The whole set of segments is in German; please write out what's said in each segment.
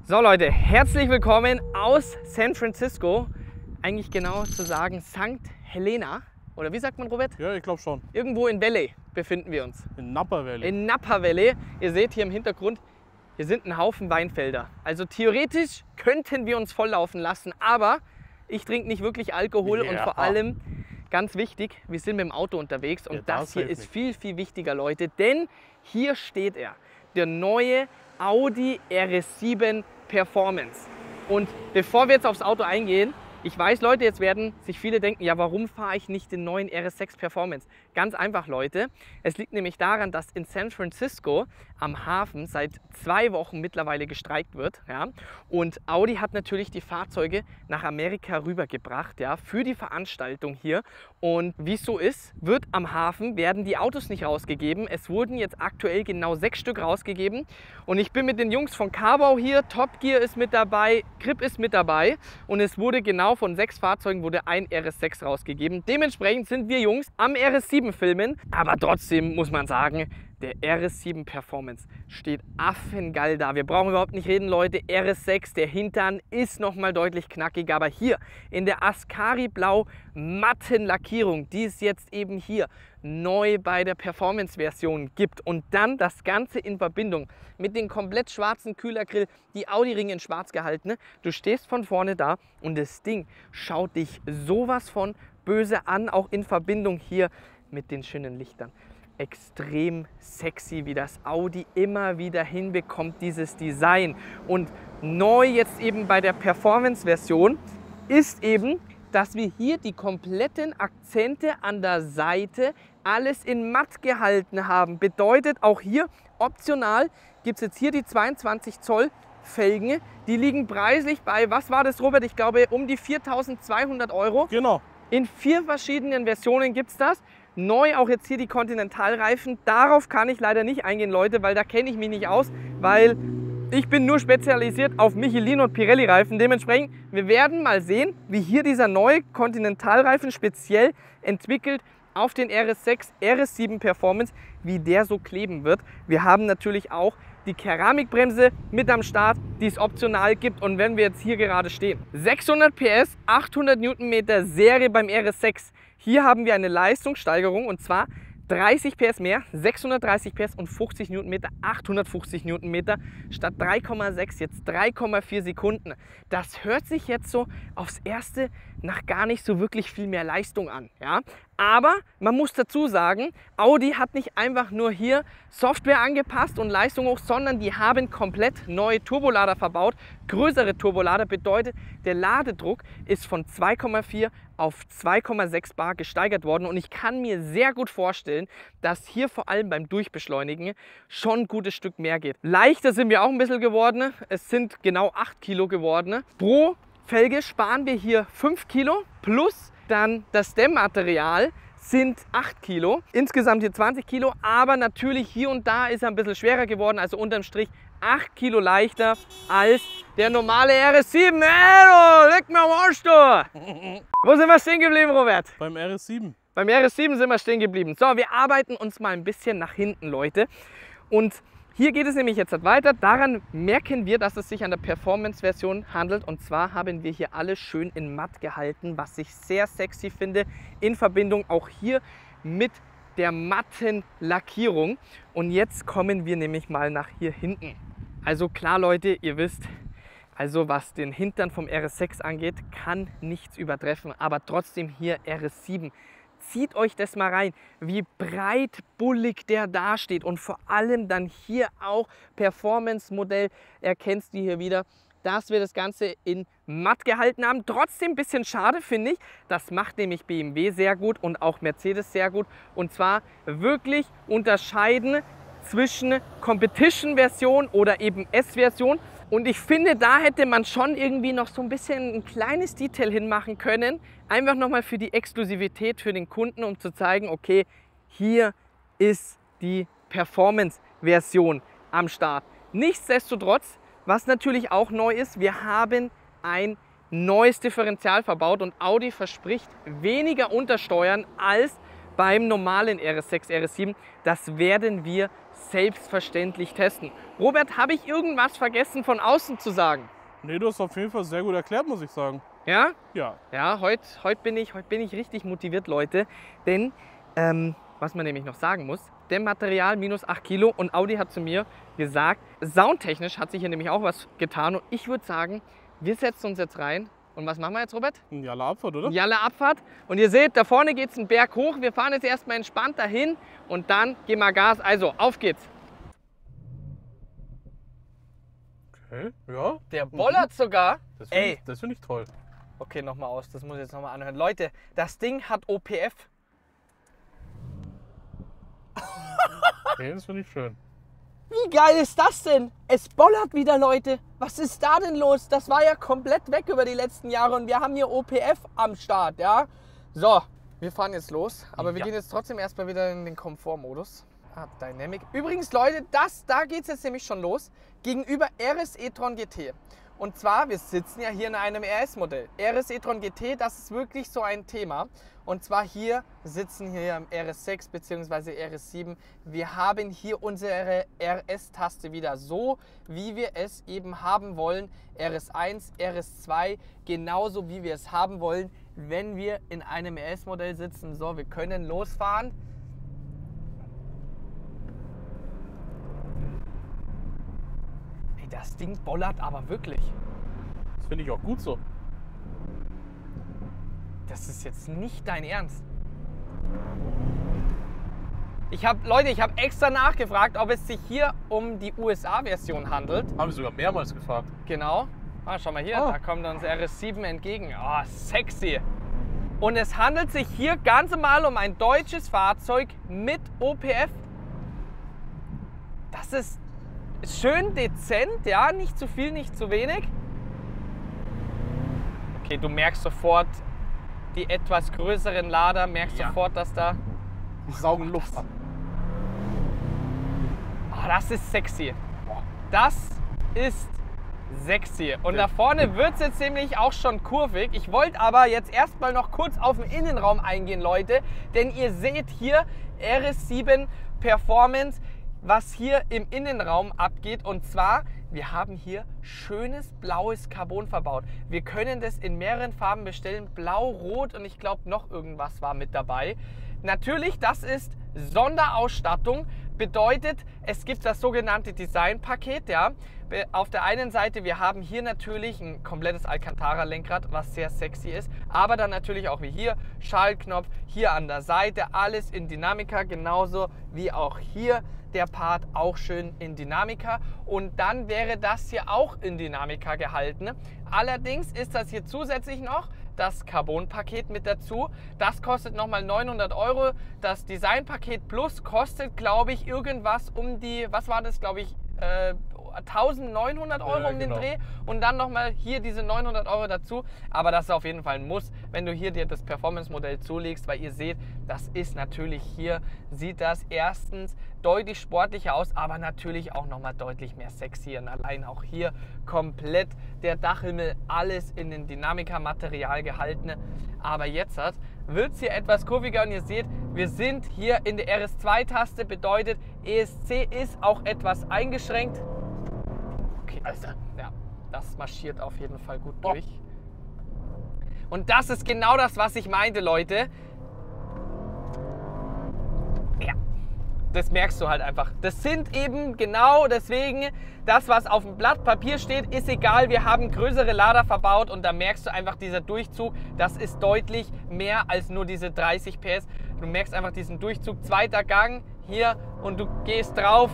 So Leute, herzlich willkommen aus San Francisco. Eigentlich genau zu sagen St. Helena. Oder wie sagt man, Robert? Ja, ich glaube schon. Irgendwo in Valley befinden wir uns. In Napa Valley. In Napa Valley. Ihr seht hier im Hintergrund, hier sind ein Haufen Weinfelder. Also theoretisch könnten wir uns volllaufen lassen, aber ich trinke nicht wirklich Alkohol und vor allem, ganz wichtig, wir sind mit dem Auto unterwegs und Ja, das hier hilft ist viel, viel wichtiger, Leute, denn hier steht er, der neue Audi RS7 Performance. Und bevor wir jetzt aufs Auto eingehen, ich weiß, Leute, jetzt werden sich viele denken, ja, warum fahre ich nicht den neuen RS6 Performance? Ganz einfach, Leute. Es liegt nämlich daran, dass in San Francisco am Hafen seit 2 Wochen mittlerweile gestreikt wird. Ja? Und Audi hat natürlich die Fahrzeuge nach Amerika rübergebracht, ja, für die Veranstaltung hier. Und wie es so ist, wird am Hafen, werden die Autos nicht rausgegeben. Es wurden jetzt aktuell genau 6 Stück rausgegeben. Und ich bin mit den Jungs von Carbau hier, Top Gear ist mit dabei, Grip ist mit dabei. Und es wurde genau von 6 Fahrzeugen wurde ein RS6 rausgegeben. Dementsprechend sind wir Jungs am RS7 filmen. Aber trotzdem muss man sagen, der RS7 Performance steht affengeil da. Wir brauchen überhaupt nicht reden, Leute. RS6, der Hintern ist nochmal deutlich knackiger. Aber hier in der Ascari Blau matten Lackierung, die es jetzt eben hier neu bei der Performance-Version gibt. Und dann das Ganze in Verbindung mit dem komplett schwarzen Kühlergrill, die Audi-Ringe in schwarz gehalten. Du stehst von vorne da und das Ding schaut dich sowas von böse an, auch in Verbindung hier mit den schönen Lichtern. Extrem sexy, wie das Audi immer wieder hinbekommt, dieses Design. Und neu jetzt eben bei der Performance-Version ist eben, dass wir hier die kompletten Akzente an der Seite alles in matt gehalten haben. Bedeutet auch hier optional gibt es jetzt hier die 22 Zoll Felgen. Die liegen preislich bei, was war das, Robert? Ich glaube um die 4.200 Euro. Genau. In 4 verschiedenen Versionen gibt es das. Neu auch jetzt hier die Continental-Reifen. Darauf kann ich leider nicht eingehen, Leute, weil da kenne ich mich nicht aus, weil ich bin nur spezialisiert auf Michelin und Pirelli-Reifen. Dementsprechend, wir werden mal sehen, wie hier dieser neue Continental-Reifen speziell entwickelt auf den RS6, RS7 Performance, wie der so kleben wird. Wir haben natürlich auch die Keramikbremse mit am Start, die es optional gibt. Und wenn wir jetzt hier gerade stehen, 600 PS, 800 Newtonmeter Serie beim RS6. Hier haben wir eine Leistungssteigerung und zwar 30 PS mehr, 630 PS und 50 Newtonmeter, 850 Newtonmeter statt 3,6 jetzt 3,4 Sekunden. Das hört sich jetzt so aufs Erste nach gar nicht so wirklich viel mehr Leistung an. Ja? Aber man muss dazu sagen, Audi hat nicht einfach nur hier Software angepasst und Leistung hoch, sondern die haben komplett neue Turbolader verbaut. Größere Turbolader bedeutet, der Ladedruck ist von 2,4 auf 2,6 Bar gesteigert worden. Und ich kann mir sehr gut vorstellen, dass hier vor allem beim Durchbeschleunigen schon ein gutes Stück mehr geht. Leichter sind wir auch ein bisschen geworden. Es sind genau 8 Kilo geworden. Pro Felge sparen wir hier 5 Kilo plus dann das Dämmmaterial sind 8 Kilo. Insgesamt hier 20 Kilo, aber natürlich hier und da ist er ein bisschen schwerer geworden. Also unterm Strich 8 Kilo leichter als der normale RS7. Hey, leck mir am Arsch, du! Wo sind wir stehen geblieben, Robert? Beim RS7. Beim RS7 sind wir stehen geblieben. So, wir arbeiten uns mal ein bisschen nach hinten, Leute. Und hier geht es nämlich jetzt weiter. Daran merken wir, dass es sich an der Performance-Version handelt. Und zwar haben wir hier alles schön in matt gehalten, was ich sehr sexy finde, in Verbindung auch hier mit der matten Lackierung. Und jetzt kommen wir nämlich mal nach hier hinten. Also klar, Leute, ihr wisst, also was den Hintern vom RS6 angeht, kann nichts übertreffen. Aber trotzdem hier RS7. Zieht euch das mal rein, wie breitbullig der dasteht und vor allem dann hier auch Performance-Modell, erkennst du hier wieder, dass wir das Ganze in matt gehalten haben. Trotzdem ein bisschen schade, finde ich. Das macht nämlich BMW sehr gut und auch Mercedes sehr gut. Und zwar wirklich unterscheiden zwischen Competition-Version oder eben S-Version. Und ich finde, da hätte man schon irgendwie noch so ein bisschen ein kleines Detail hinmachen können. Einfach nochmal für die Exklusivität für den Kunden, um zu zeigen, okay, hier ist die Performance-Version am Start. Nichtsdestotrotz, was natürlich auch neu ist, wir haben ein neues Differential verbaut und Audi verspricht weniger Untersteuern als beim normalen RS6, RS7. Das werden wir selbstverständlich testen. Robert, habe ich irgendwas vergessen von außen zu sagen? Nee, du hast auf jeden Fall sehr gut erklärt, muss ich sagen. Ja? Ja. Ja, heute bin ich richtig motiviert, Leute. Denn, was man nämlich noch sagen muss, der Material minus 8 Kilo und Audi hat zu mir gesagt, soundtechnisch hat sich hier nämlich auch was getan. Und ich würde sagen, wir setzen uns jetzt rein. Und was machen wir jetzt, Robert? Eine Abfahrt, oder? Jalle Abfahrt. Und ihr seht, da vorne geht es einen Berg hoch. Wir fahren jetzt erstmal entspannt dahin und dann geben wir Gas. Also, auf geht's. Okay, ja. Der bollert sogar. Das Ey. find ich toll. Okay, nochmal aus. Das muss ich jetzt nochmal anhören. Leute, das Ding hat OPF. Okay, das finde ich schön. Wie geil ist das denn? Es bollert wieder, Leute. Was ist da denn los? Das war ja komplett weg über die letzten Jahre und wir haben hier OPF am Start, ja? So, wir fahren jetzt los, aber wir gehen jetzt trotzdem erstmal wieder in den Komfortmodus. Dynamic. Übrigens, Leute, da geht es jetzt nämlich schon los. Gegenüber RS e-tron GT. Und zwar, wir sitzen ja hier in einem RS-Modell. RS e-tron GT, das ist wirklich so ein Thema. Und zwar hier sitzen wir im RS6 bzw. RS7. Wir haben hier unsere RS-Taste wieder so, wie wir es eben haben wollen. RS1, RS2, genauso wie wir es haben wollen, wenn wir in einem RS-Modell sitzen. So, wir können losfahren. Ey, das Ding bollert aber wirklich. Das finde ich auch gut so. Das ist jetzt nicht dein Ernst. Leute, ich habe extra nachgefragt, ob es sich hier um die USA-Version handelt. Haben wir sogar mehrmals gefragt. Genau. Schau mal hier, da kommt uns RS7 entgegen. Oh, sexy. Und es handelt sich hier ganz normal um ein deutsches Fahrzeug mit OPF. Das ist schön dezent, ja, nicht zu viel, nicht zu wenig. Okay, du merkst sofort die etwas größeren Lader, merkst sofort, dass da... Die saugen Luft ab. Oh, das ist sexy. Das ist sexy. Und da vorne wird es jetzt nämlich auch schon kurvig. Ich wollte aber jetzt erstmal noch kurz auf den Innenraum eingehen, Leute. Denn ihr seht hier RS7 Performance, was hier im Innenraum abgeht. Und zwar, wir haben hier schönes blaues Carbon verbaut. Wir können das in mehreren Farben bestellen. Blau, Rot und ich glaube noch irgendwas war mit dabei. Natürlich, das ist Sonderausstattung. Bedeutet, es gibt das sogenannte Designpaket. Ja. Auf der einen Seite, wir haben hier natürlich ein komplettes Alcantara-Lenkrad, was sehr sexy ist. Aber dann natürlich auch wie hier, Schaltknopf, hier an der Seite, alles in Dynamica, genauso wie auch hier. Der Part auch schön in Dynamica und dann wäre das hier auch in Dynamica gehalten. Allerdings ist das hier zusätzlich noch das Carbon-Paket mit dazu. Das kostet nochmal 900 €. Das Design-Paket Plus kostet, glaube ich, irgendwas um die, was war das, glaube ich, 1900 € um den Dreh und dann nochmal hier diese 900 € dazu. Aber das ist auf jeden Fall ein Muss, wenn du hier dir das Performance-Modell zulegst, weil ihr seht, das ist natürlich hier, sieht das erstens deutlich sportlicher aus, aber natürlich auch nochmal deutlich mehr sexy. Und allein auch hier komplett der Dachhimmel, alles in den Dynamica-Material gehalten. Aber jetzt wird es hier etwas kurviger und ihr seht, wir sind hier in der RS2-Taste, bedeutet ESC ist auch etwas eingeschränkt. Okay, Alter. Ja, das marschiert auf jeden Fall gut durch. Und das ist genau das, was ich meinte, Leute. Ja, das merkst du halt einfach. Das sind eben genau deswegen, das, was auf dem Blatt Papier steht, ist egal. Wir haben größere Lader verbaut und da merkst du einfach, dieser Durchzug, das ist deutlich mehr als nur diese 30 PS. Du merkst einfach diesen Durchzug, zweiter Gang hier und du gehst drauf.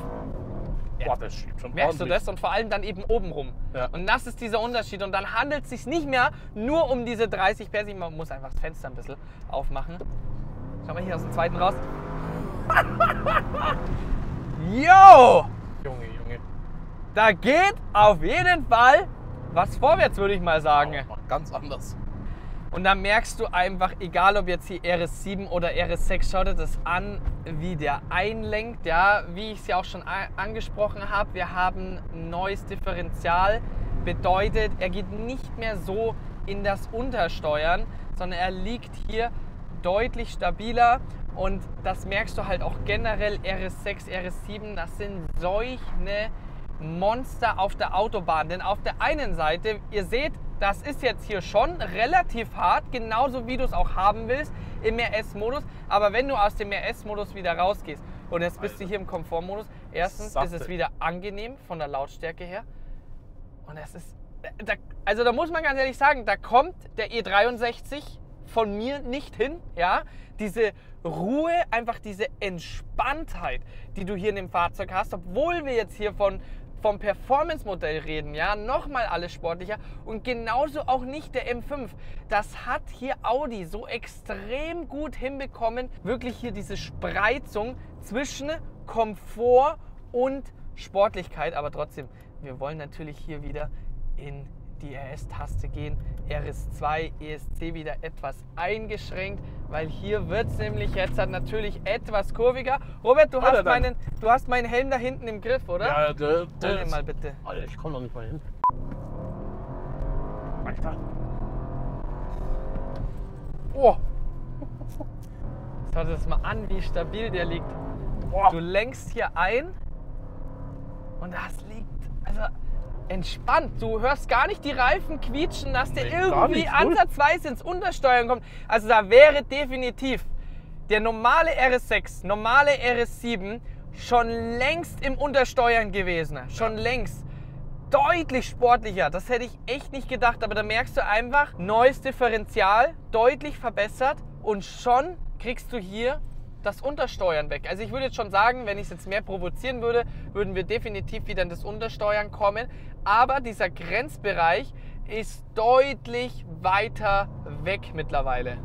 Boah, das schiebt schon Merkst ordentlich. du das? Und vor allem dann eben oben rum. Ja. Und das ist dieser Unterschied. Und dann handelt es sich nicht mehr nur um diese 30 PS. Ich muss einfach das Fenster ein bisschen aufmachen. Schau mal hier aus dem zweiten raus. Yo! Junge, Junge. Da geht auf jeden Fall was vorwärts, würde ich mal sagen. Oh, ganz anders. Und da merkst du einfach, egal ob jetzt hier RS7 oder RS6, schau dir das an, wie der einlenkt. Ja, wie ich es ja auch schon angesprochen habe, wir haben ein neues Differential. Bedeutet, er geht nicht mehr so in das Untersteuern, sondern er liegt hier deutlich stabiler und das merkst du halt auch generell. RS6, RS7, das sind solche Monster auf der Autobahn. Denn auf der einen Seite, ihr seht, das ist jetzt hier schon relativ hart, genauso wie du es auch haben willst im RS-Modus. Aber wenn du aus dem RS-Modus wieder rausgehst und jetzt bist du hier im Komfortmodus, erstens ist es wieder angenehm von der Lautstärke her. Und es ist, also da muss man ganz ehrlich sagen, da kommt der E63 von mir nicht hin, ja. Diese Ruhe, einfach diese Entspanntheit, die du hier in dem Fahrzeug hast, obwohl wir jetzt hier vom Performance-Modell reden, ja, nochmal alles sportlicher und genauso auch nicht der M5. Das hat hier Audi so extrem gut hinbekommen, wirklich hier diese Spreizung zwischen Komfort und Sportlichkeit, aber trotzdem, wir wollen natürlich hier wieder in die RS-Taste gehen. RS2, ESC wieder etwas eingeschränkt, weil hier wird es nämlich jetzt natürlich etwas kurviger. Robert, du hast meinen Helm da hinten im Griff, oder? Ja, hol den mal bitte. Alter, ich komme noch nicht mal hin. Alter. Oh. Schau dir das mal an, wie stabil der liegt. Boah. Du lenkst hier ein und das liegt, also entspannt. Du hörst gar nicht die Reifen quietschen, dass der irgendwie ansatzweise ins Untersteuern kommt. Also da wäre definitiv der normale RS6, normale RS7 schon längst im Untersteuern gewesen. Schon längst. Deutlich sportlicher. Das hätte ich echt nicht gedacht. Aber da merkst du einfach, neues Differential, deutlich verbessert und schon kriegst du hier das Untersteuern weg. Also ich würde jetzt schon sagen, wenn ich es jetzt mehr provozieren würde, würden wir definitiv wieder in das Untersteuern kommen. Aber dieser Grenzbereich ist deutlich weiter weg mittlerweile.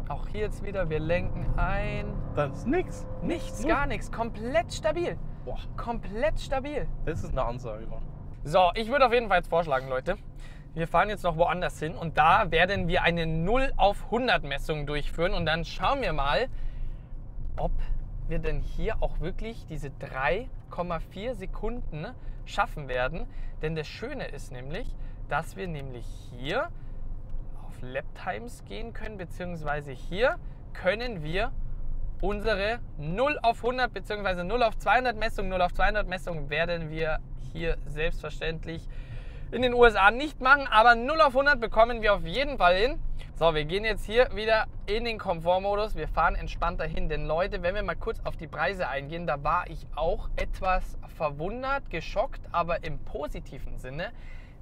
Auch hier jetzt wieder, wir lenken ein. Das ist nichts. Nichts, gar nichts. Komplett stabil. Boah. Komplett stabil. Das ist eine Ansage, Mann. So, ich würde auf jeden Fall jetzt vorschlagen, Leute, wir fahren jetzt noch woanders hin und da werden wir eine 0 auf 100 Messung durchführen und dann schauen wir mal, ob wir denn hier auch wirklich diese 3,4 Sekunden schaffen werden. Denn das Schöne ist nämlich, dass wir nämlich hier auf Laptimes gehen können, beziehungsweise hier können wir unsere 0 auf 100 bzw. 0 auf 200 Messung, 0 auf 200 Messung werden wir hier selbstverständlich in den USA nicht machen, aber 0 auf 100 bekommen wir auf jeden Fall hin. So, wir gehen jetzt hier wieder in den Komfortmodus. Wir fahren entspannter hin, denn Leute, wenn wir mal kurz auf die Preise eingehen, da war ich auch etwas verwundert, geschockt, aber im positiven Sinne,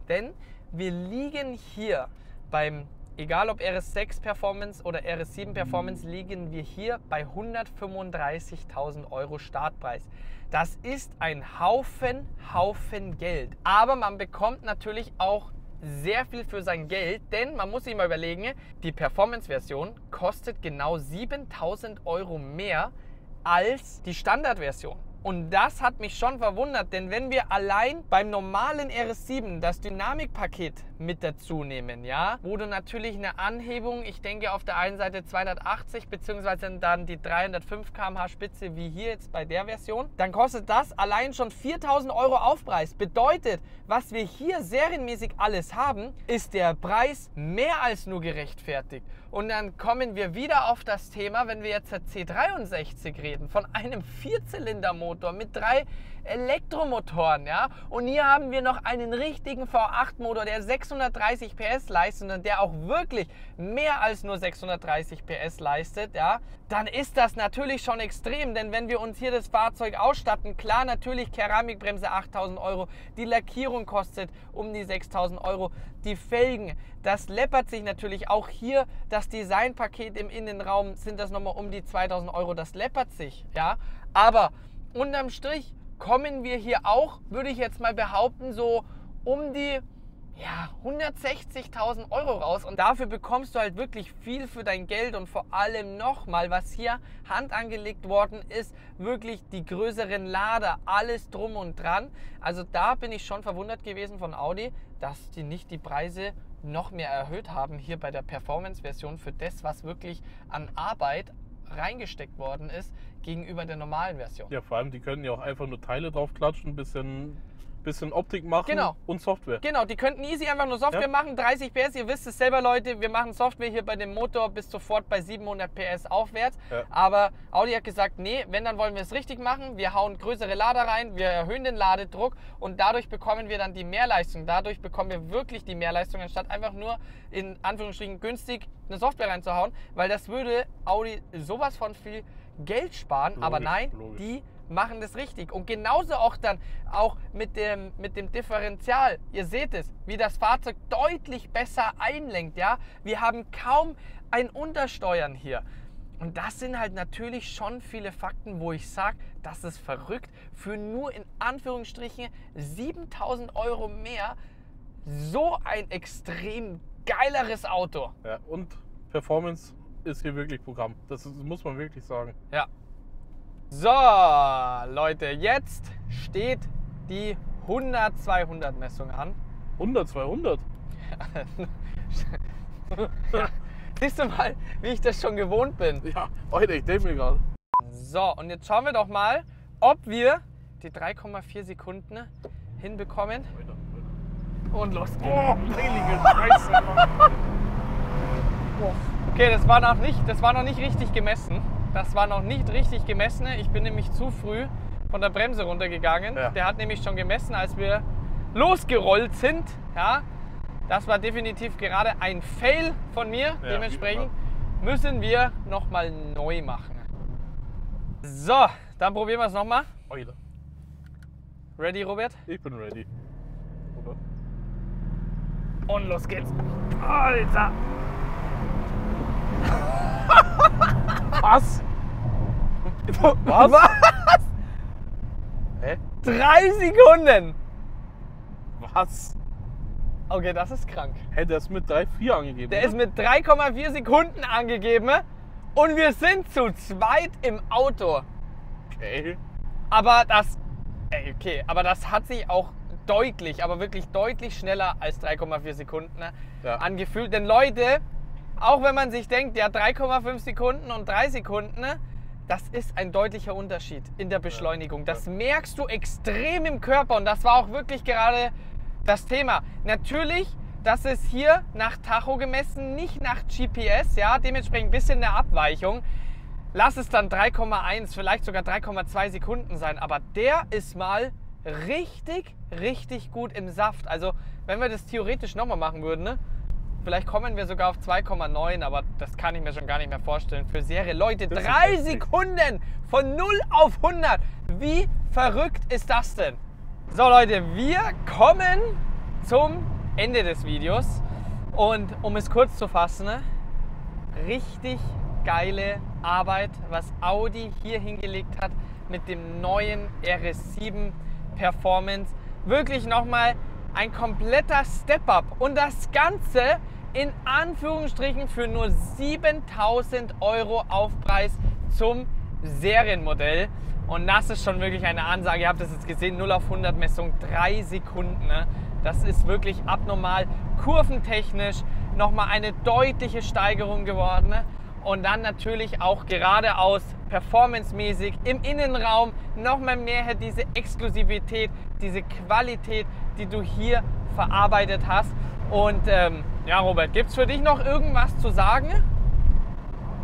denn wir liegen hier beim, egal ob RS6 Performance oder RS7 Performance, liegen wir hier bei 135.000 Euro Startpreis. Das ist ein Haufen Geld. Aber man bekommt natürlich auch sehr viel für sein Geld, denn man muss sich mal überlegen, die Performance-Version kostet genau 7.000 Euro mehr als die Standardversion. Und das hat mich schon verwundert, denn wenn wir allein beim normalen RS7 das Dynamikpaket mit dazu nehmen, ja, wo du natürlich eine Anhebung, ich denke auf der einen Seite 280 bzw. dann die 305 km/h Spitze wie hier jetzt bei der Version, dann kostet das allein schon 4.000 Euro Aufpreis. Bedeutet, was wir hier serienmäßig alles haben, ist der Preis mehr als nur gerechtfertigt. Und dann kommen wir wieder auf das Thema, wenn wir jetzt der C63 reden, von einem Vierzylindermotor mit 3 Elektromotoren, ja. Und hier haben wir noch einen richtigen V8-Motor, der 630 PS leistet und der auch wirklich mehr als nur 630 PS leistet, ja. Dann ist das natürlich schon extrem, denn wenn wir uns hier das Fahrzeug ausstatten, klar, natürlich Keramikbremse 8.000 Euro, die Lackierung kostet um die 6.000 Euro, die Felgen, das läppert sich natürlich auch hier, das Designpaket im Innenraum sind das nochmal um die 2.000 Euro, das läppert sich, ja. Aber unterm Strich kommen wir hier auch, würde ich jetzt mal behaupten, so um die 160.000 Euro raus. Und dafür bekommst du halt wirklich viel für dein Geld und vor allem nochmal, was hier Hand angelegt worden ist, wirklich die größeren Lader, alles drum und dran. Also da bin ich schon verwundert gewesen von Audi, dass die nicht die Preise noch mehr erhöht haben hier bei der Performance-Version für das, was wirklich an Arbeit reingesteckt worden ist gegenüber der normalen Version. Ja, vor allem, die können ja auch einfach nur Teile drauf klatschen, ein bisschen bisschen Optik machen Genau. und Software. Genau, die könnten easy einfach nur Software machen, 30 PS, ihr wisst es selber, Leute, wir machen Software hier bei dem Motor bis sofort bei 700 PS aufwärts, aber Audi hat gesagt, nee, wenn, dann wollen wir es richtig machen, wir hauen größere Lader rein, wir erhöhen den Ladedruck und dadurch bekommen wir dann die Mehrleistung, dadurch bekommen wir wirklich die Mehrleistung, anstatt einfach nur in Anführungsstrichen günstig eine Software reinzuhauen, weil das würde Audi sowas von viel Geld sparen, Logisch, aber nein, logisch. die machen das richtig. Und genauso auch dann auch mit dem Differential. Ihr seht es, wie das Fahrzeug deutlich besser einlenkt. Ja? Wir haben kaum ein Untersteuern hier. Und das sind halt natürlich schon viele Fakten, wo ich sage, das ist verrückt. Für nur in Anführungsstrichen 7.000 € mehr so ein extrem geileres Auto. Ja, und Performance ist hier wirklich Programm. Das muss man wirklich sagen. Ja. So, Leute, jetzt steht die 100-200 Messung an. 100, 200? Ja. Siehst du mal, wie ich das schon gewohnt bin. Ja, Leute, ich denke mir gerade. So, und jetzt schauen wir doch mal, ob wir die 3,4 Sekunden hinbekommen. Und los geht's. Oh, heilige Scheiße. Okay, das war noch nicht richtig gemessen. Das war noch nicht richtig gemessen. Ich bin nämlich zu früh von der Bremse runtergegangen. Ja. Der hat nämlich schon gemessen, als wir losgerollt sind. Ja, das war definitiv gerade ein Fail von mir. Ja, dementsprechend müssen wir nochmal neu machen. So, dann probieren wir es nochmal. Alter, Ready, Robert? ich bin ready. Oder? Und los geht's. Alter! Was? Was? Hä? 3 Sekunden! Was? Okay, das ist krank. Hä, der ist mit 3,4 angegeben. Der oder? ist mit 3,4 Sekunden angegeben und wir sind zu zweit im Auto. Okay. Aber das hat sich auch deutlich, aber wirklich deutlich schneller als 3,4 Sekunden angefühlt. Denn Leute, auch wenn man sich denkt, ja 3,5 Sekunden und 3 Sekunden, das ist ein deutlicher Unterschied in der Beschleunigung. Das merkst du extrem im Körper und das war auch wirklich gerade das Thema. Natürlich, das ist hier nach Tacho gemessen, nicht nach GPS, ja, dementsprechend ein bisschen eine Abweichung. Lass es dann 3,1, vielleicht sogar 3,2 Sekunden sein, aber der ist mal richtig, richtig gut im Saft. Also, wenn wir das theoretisch nochmal machen würden, ne? Vielleicht kommen wir sogar auf 2,9, aber das kann ich mir schon gar nicht mehr vorstellen. Für Serie, Leute, 3 Sekunden von 0 auf 100. Wie verrückt ist das denn? So Leute, wir kommen zum Ende des Videos. Und um es kurz zu fassen, richtig geile Arbeit, was Audi hier hingelegt hat mit dem neuen RS7 Performance. Wirklich nochmal ein kompletter Step-Up. Und das Ganze in Anführungsstrichen für nur 7.000 € Aufpreis zum Serienmodell. Und das ist schon wirklich eine Ansage. Ihr habt es jetzt gesehen, 0 auf 100 Messung, 3 Sekunden. Ne? Das ist wirklich abnormal. Kurventechnisch nochmal eine deutliche Steigerung geworden. Ne? Und dann natürlich auch geradeaus performancemäßig im Innenraum nochmal mehr diese Exklusivität, diese Qualität, die du hier verarbeitet hast. Und ja, Robert, gibt es für dich noch irgendwas zu sagen?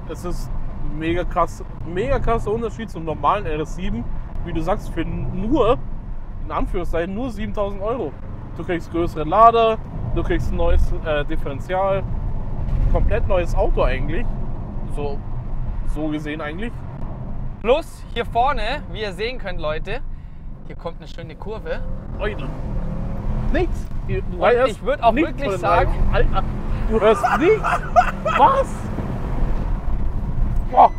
Es ist ein mega krasser Unterschied zum normalen RS7. Wie du sagst, für nur, in Anführungszeichen, nur 7.000 €. Du kriegst größere Lader, du kriegst ein neues Differential, komplett neues Auto eigentlich. So gesehen eigentlich. Plus hier vorne, wie ihr sehen könnt, Leute, hier kommt eine schöne Kurve. Alter. Nichts. Ich würde auch wirklich sagen, Alter, du hörst nichts. Was? Boah.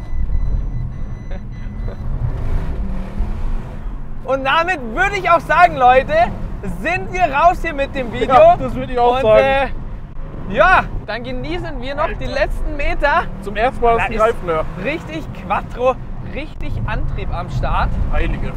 Und damit würde ich auch sagen, Leute, sind wir raus hier mit dem Video. Ja, das würde ich auch sagen. Ja, dann genießen wir noch die letzten Meter. Zum ersten Mal ist ein Reifenhör. Richtig Quattro, richtig Antrieb am Start. Heilige.